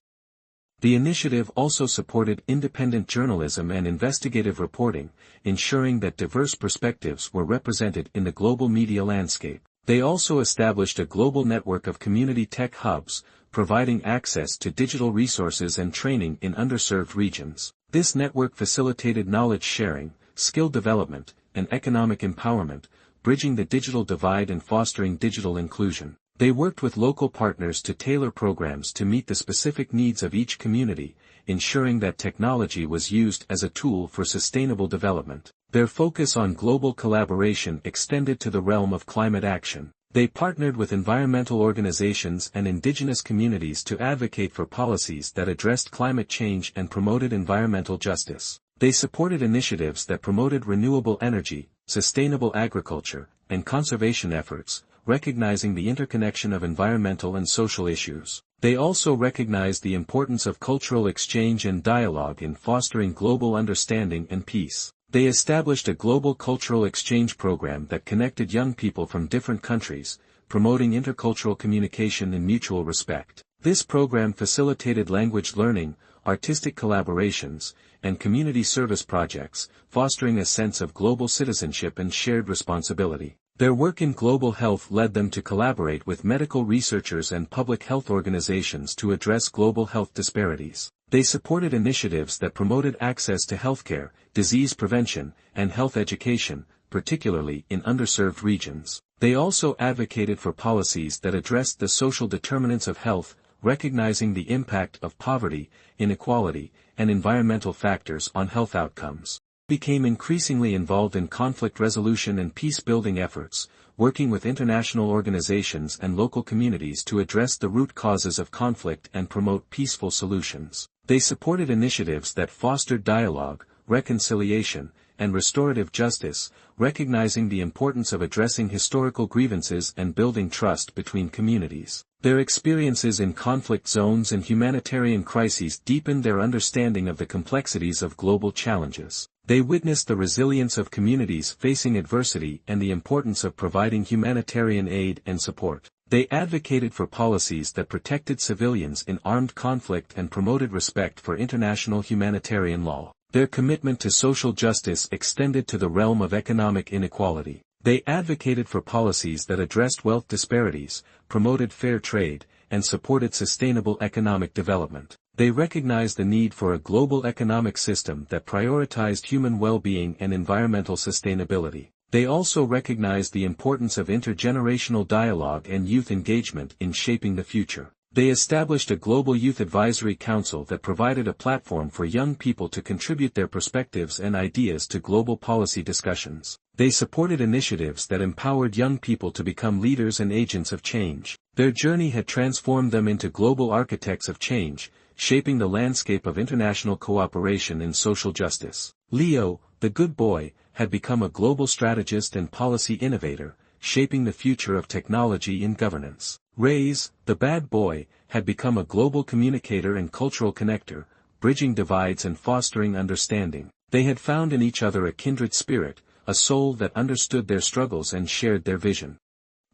The initiative also supported independent journalism and investigative reporting, ensuring that diverse perspectives were represented in the global media landscape. They also established a global network of community tech hubs, providing access to digital resources and training in underserved regions. This network facilitated knowledge sharing, skill development, and economic empowerment, bridging the digital divide and fostering digital inclusion. They worked with local partners to tailor programs to meet the specific needs of each community, ensuring that technology was used as a tool for sustainable development. Their focus on global collaboration extended to the realm of climate action. They partnered with environmental organizations and indigenous communities to advocate for policies that addressed climate change and promoted environmental justice. They supported initiatives that promoted renewable energy, sustainable agriculture, and conservation efforts, recognizing the interconnection of environmental and social issues. They also recognized the importance of cultural exchange and dialogue in fostering global understanding and peace. They established a global cultural exchange program that connected young people from different countries, promoting intercultural communication and mutual respect. This program facilitated language learning, artistic collaborations, and community service projects, fostering a sense of global citizenship and shared responsibility. Their work in global health led them to collaborate with medical researchers and public health organizations to address global health disparities. They supported initiatives that promoted access to healthcare, disease prevention, and health education, particularly in underserved regions. They also advocated for policies that addressed the social determinants of health, recognizing the impact of poverty, inequality, and environmental factors on health outcomes. Became increasingly involved in conflict resolution and peace-building efforts, working with international organizations and local communities to address the root causes of conflict and promote peaceful solutions. They supported initiatives that fostered dialogue, reconciliation, and restorative justice, recognizing the importance of addressing historical grievances and building trust between communities. Their experiences in conflict zones and humanitarian crises deepened their understanding of the complexities of global challenges. They witnessed the resilience of communities facing adversity and the importance of providing humanitarian aid and support. They advocated for policies that protected civilians in armed conflict and promoted respect for international humanitarian law. Their commitment to social justice extended to the realm of economic inequality. They advocated for policies that addressed wealth disparities, promoted fair trade, and supported sustainable economic development. They recognized the need for a global economic system that prioritized human well-being and environmental sustainability. They also recognized the importance of intergenerational dialogue and youth engagement in shaping the future. They established a global youth advisory council that provided a platform for young people to contribute their perspectives and ideas to global policy discussions. They supported initiatives that empowered young people to become leaders and agents of change. Their journey had transformed them into global architects of change, shaping the landscape of international cooperation in social justice. Leo, the good boy, had become a global strategist and policy innovator, shaping the future of technology in governance. Reyes, the bad boy, had become a global communicator and cultural connector, bridging divides and fostering understanding. They had found in each other a kindred spirit, a soul that understood their struggles and shared their vision.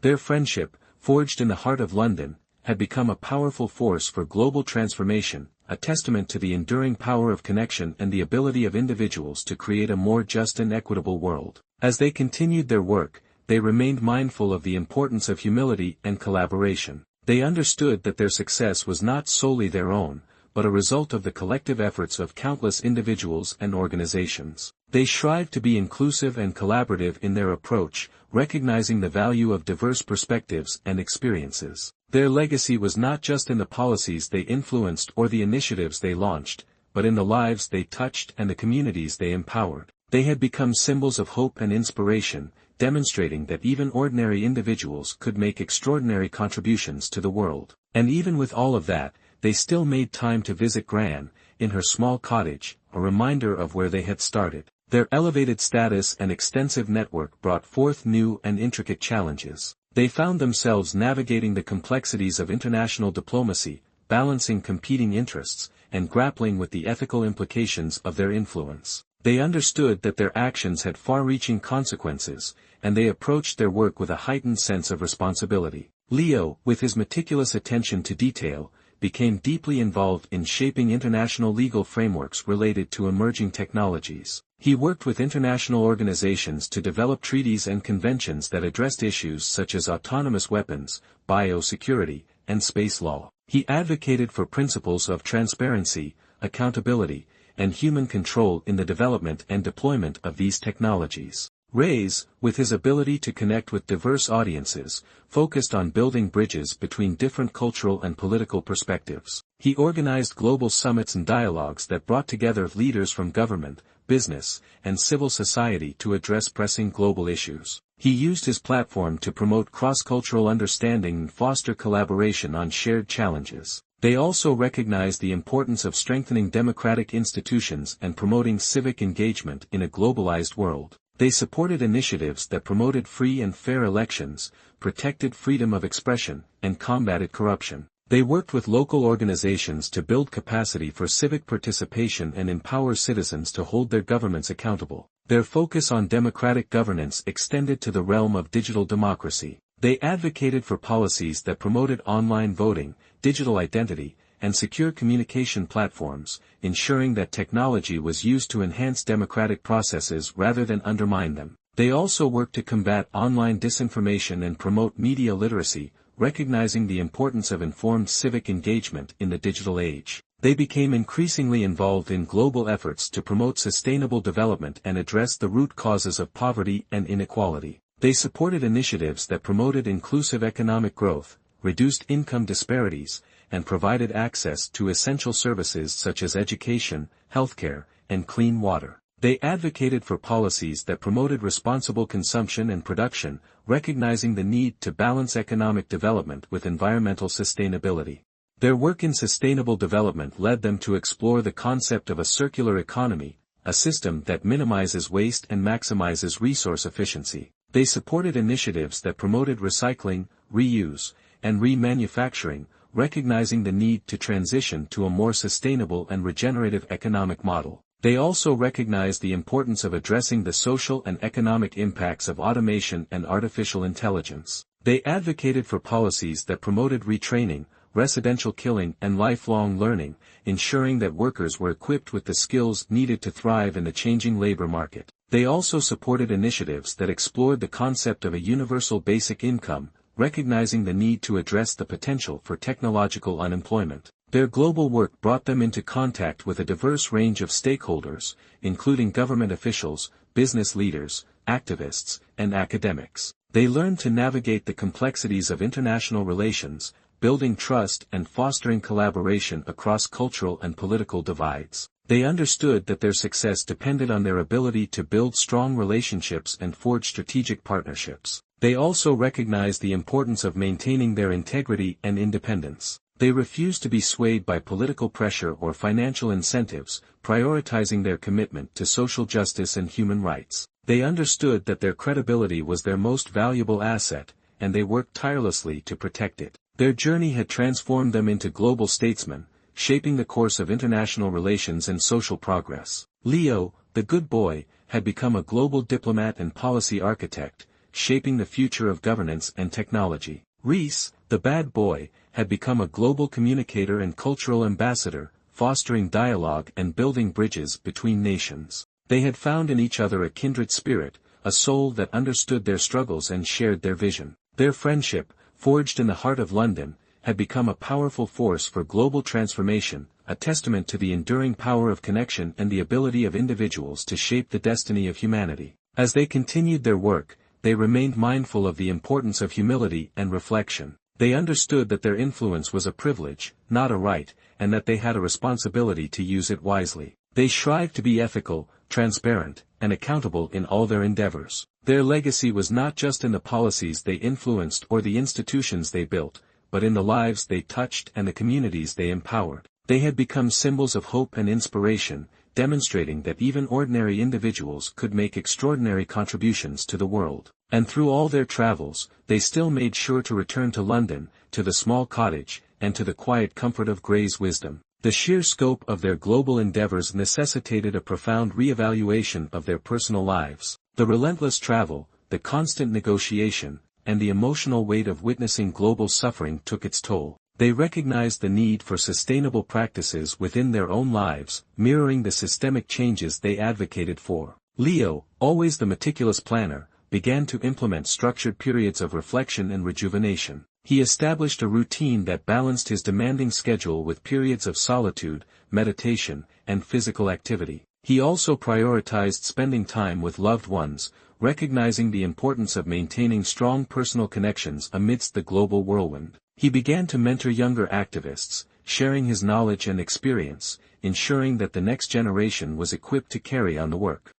Their friendship, forged in the heart of London, had become a powerful force for global transformation, a testament to the enduring power of connection and the ability of individuals to create a more just and equitable world. As they continued their work, they remained mindful of the importance of humility and collaboration. They understood that their success was not solely their own, but a result of the collective efforts of countless individuals and organizations. They strived to be inclusive and collaborative in their approach, recognizing the value of diverse perspectives and experiences. Their legacy was not just in the policies they influenced or the initiatives they launched, but in the lives they touched and the communities they empowered. They had become symbols of hope and inspiration, demonstrating that even ordinary individuals could make extraordinary contributions to the world. And even with all of that, they still made time to visit Gran, in her small cottage, a reminder of where they had started. Their elevated status and extensive network brought forth new and intricate challenges. They found themselves navigating the complexities of international diplomacy, balancing competing interests, and grappling with the ethical implications of their influence. They understood that their actions had far-reaching consequences, and they approached their work with a heightened sense of responsibility. Leo, with his meticulous attention to detail, became deeply involved in shaping international legal frameworks related to emerging technologies. He worked with international organizations to develop treaties and conventions that addressed issues such as autonomous weapons, biosecurity, and space law. He advocated for principles of transparency, accountability, and human control in the development and deployment of these technologies. Reyes, with his ability to connect with diverse audiences, focused on building bridges between different cultural and political perspectives. He organized global summits and dialogues that brought together leaders from government, business, and civil society to address pressing global issues. He used his platform to promote cross-cultural understanding and foster collaboration on shared challenges. They also recognized the importance of strengthening democratic institutions and promoting civic engagement in a globalized world. They supported initiatives that promoted free and fair elections, protected freedom of expression, and combated corruption. They worked with local organizations to build capacity for civic participation and empower citizens to hold their governments accountable. Their focus on democratic governance extended to the realm of digital democracy. They advocated for policies that promoted online voting, digital identity, and secure communication platforms, ensuring that technology was used to enhance democratic processes rather than undermine them. They also worked to combat online disinformation and promote media literacy, recognizing the importance of informed civic engagement in the digital age. They became increasingly involved in global efforts to promote sustainable development and address the root causes of poverty and inequality. They supported initiatives that promoted inclusive economic growth, reduced income disparities, and provided access to essential services such as education, healthcare, and clean water. They advocated for policies that promoted responsible consumption and production, recognizing the need to balance economic development with environmental sustainability. Their work in sustainable development led them to explore the concept of a circular economy, a system that minimizes waste and maximizes resource efficiency. They supported initiatives that promoted recycling, reuse, and remanufacturing, recognizing the need to transition to a more sustainable and regenerative economic model. They also recognized the importance of addressing the social and economic impacts of automation and artificial intelligence. They advocated for policies that promoted retraining, residential skilling, and lifelong learning, ensuring that workers were equipped with the skills needed to thrive in the changing labor market. They also supported initiatives that explored the concept of a universal basic income, recognizing the need to address the potential for technological unemployment. Their global work brought them into contact with a diverse range of stakeholders, including government officials, business leaders, activists, and academics. They learned to navigate the complexities of international relations, building trust and fostering collaboration across cultural and political divides. They understood that their success depended on their ability to build strong relationships and forge strategic partnerships. They also recognized the importance of maintaining their integrity and independence. They refused to be swayed by political pressure or financial incentives, prioritizing their commitment to social justice and human rights. They understood that their credibility was their most valuable asset, and they worked tirelessly to protect it. Their journey had transformed them into global statesmen, shaping the course of international relations and social progress. Leo, the good boy, had become a global diplomat and policy architect, shaping the future of governance and technology. Reese, the bad boy, had become a global communicator and cultural ambassador, fostering dialogue and building bridges between nations. They had found in each other a kindred spirit, a soul that understood their struggles and shared their vision. Their friendship, forged in the heart of London, had become a powerful force for global transformation, a testament to the enduring power of connection and the ability of individuals to shape the destiny of humanity. As they continued their work, they remained mindful of the importance of humility and reflection. They understood that their influence was a privilege, not a right, and that they had a responsibility to use it wisely. They strived to be ethical, transparent, and accountable in all their endeavors. Their legacy was not just in the policies they influenced or the institutions they built, but in the lives they touched and the communities they empowered. They had become symbols of hope and inspiration, demonstrating that even ordinary individuals could make extraordinary contributions to the world. And through all their travels, they still made sure to return to London, to the small cottage, and to the quiet comfort of Gray's wisdom. The sheer scope of their global endeavors necessitated a profound re-evaluation of their personal lives. The relentless travel, the constant negotiation, and the emotional weight of witnessing global suffering took its toll. They recognized the need for sustainable practices within their own lives, mirroring the systemic changes they advocated for. Leo, always the meticulous planner, began to implement structured periods of reflection and rejuvenation. He established a routine that balanced his demanding schedule with periods of solitude, meditation, and physical activity. He also prioritized spending time with loved ones, recognizing the importance of maintaining strong personal connections amidst the global whirlwind. He began to mentor younger activists, sharing his knowledge and experience, ensuring that the next generation was equipped to carry on the work.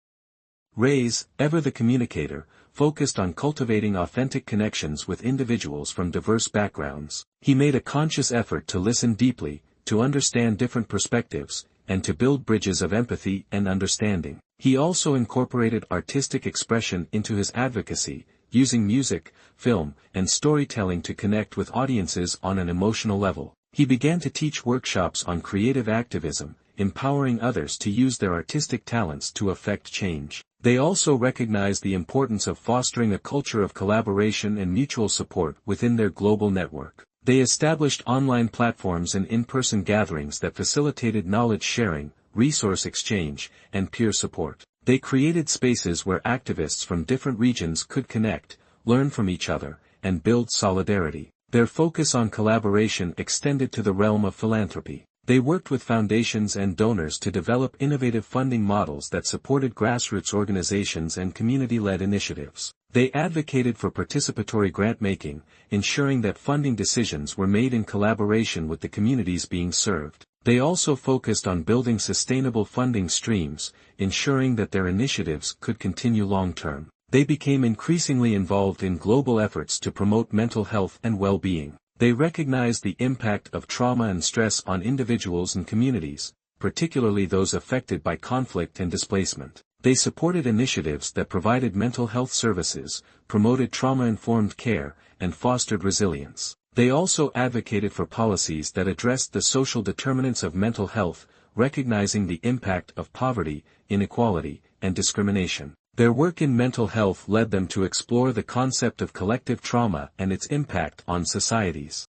Reyes, ever the communicator, focused on cultivating authentic connections with individuals from diverse backgrounds. He made a conscious effort to listen deeply, to understand different perspectives, and to build bridges of empathy and understanding. He also incorporated artistic expression into his advocacy, using music, film, and storytelling to connect with audiences on an emotional level. He began to teach workshops on creative activism, empowering others to use their artistic talents to affect change. They also recognized the importance of fostering a culture of collaboration and mutual support within their global network. They established online platforms and in-person gatherings that facilitated knowledge sharing, resource exchange, and peer support. They created spaces where activists from different regions could connect, learn from each other, and build solidarity. Their focus on collaboration extended to the realm of philanthropy. They worked with foundations and donors to develop innovative funding models that supported grassroots organizations and community-led initiatives. They advocated for participatory grant-making, ensuring that funding decisions were made in collaboration with the communities being served. They also focused on building sustainable funding streams, ensuring that their initiatives could continue long-term. They became increasingly involved in global efforts to promote mental health and well-being. They recognized the impact of trauma and stress on individuals and communities, particularly those affected by conflict and displacement. They supported initiatives that provided mental health services, promoted trauma-informed care, and fostered resilience. They also advocated for policies that addressed the social determinants of mental health, recognizing the impact of poverty, inequality, and discrimination. Their work in mental health led them to explore the concept of collective trauma and its impact on societies.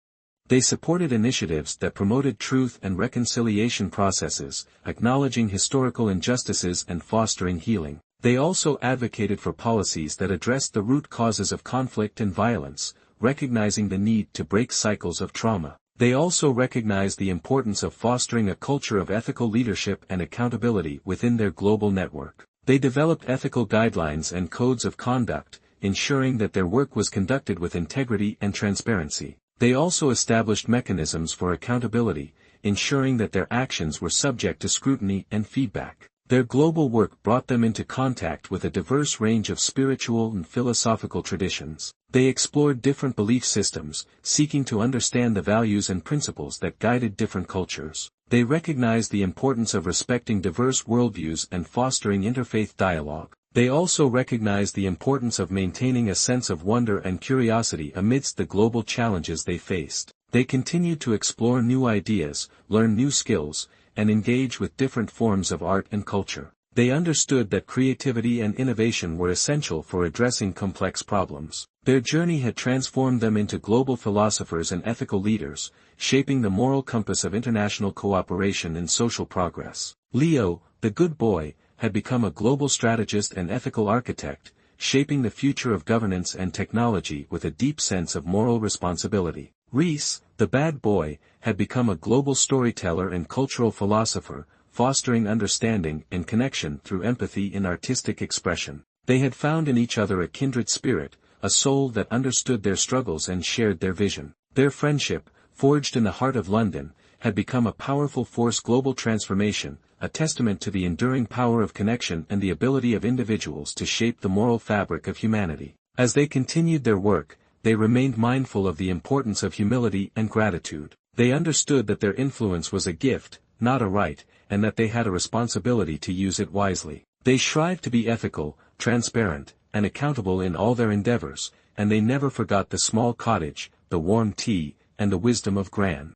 They supported initiatives that promoted truth and reconciliation processes, acknowledging historical injustices and fostering healing. They also advocated for policies that addressed the root causes of conflict and violence, recognizing the need to break cycles of trauma. They also recognized the importance of fostering a culture of ethical leadership and accountability within their global network. They developed ethical guidelines and codes of conduct, ensuring that their work was conducted with integrity and transparency. They also established mechanisms for accountability, ensuring that their actions were subject to scrutiny and feedback. Their global work brought them into contact with a diverse range of spiritual and philosophical traditions. They explored different belief systems, seeking to understand the values and principles that guided different cultures. They recognized the importance of respecting diverse worldviews and fostering interfaith dialogue. They also recognized the importance of maintaining a sense of wonder and curiosity amidst the global challenges they faced. They continued to explore new ideas, learn new skills, and engage with different forms of art and culture. They understood that creativity and innovation were essential for addressing complex problems. Their journey had transformed them into global philosophers and ethical leaders, shaping the moral compass of international cooperation and social progress. Leo, the good boy, had become a global strategist and ethical architect, shaping the future of governance and technology with a deep sense of moral responsibility. Reese, the bad boy, had become a global storyteller and cultural philosopher, fostering understanding and connection through empathy in artistic expression. They had found in each other a kindred spirit, a soul that understood their struggles and shared their vision. Their friendship, forged in the heart of London, had become a powerful force global transformation, a testament to the enduring power of connection and the ability of individuals to shape the moral fabric of humanity. As they continued their work, they remained mindful of the importance of humility and gratitude. They understood that their influence was a gift, not a right, and that they had a responsibility to use it wisely. They strived to be ethical, transparent, and accountable in all their endeavors, and they never forgot the small cottage, the warm tea, and the wisdom of Gran.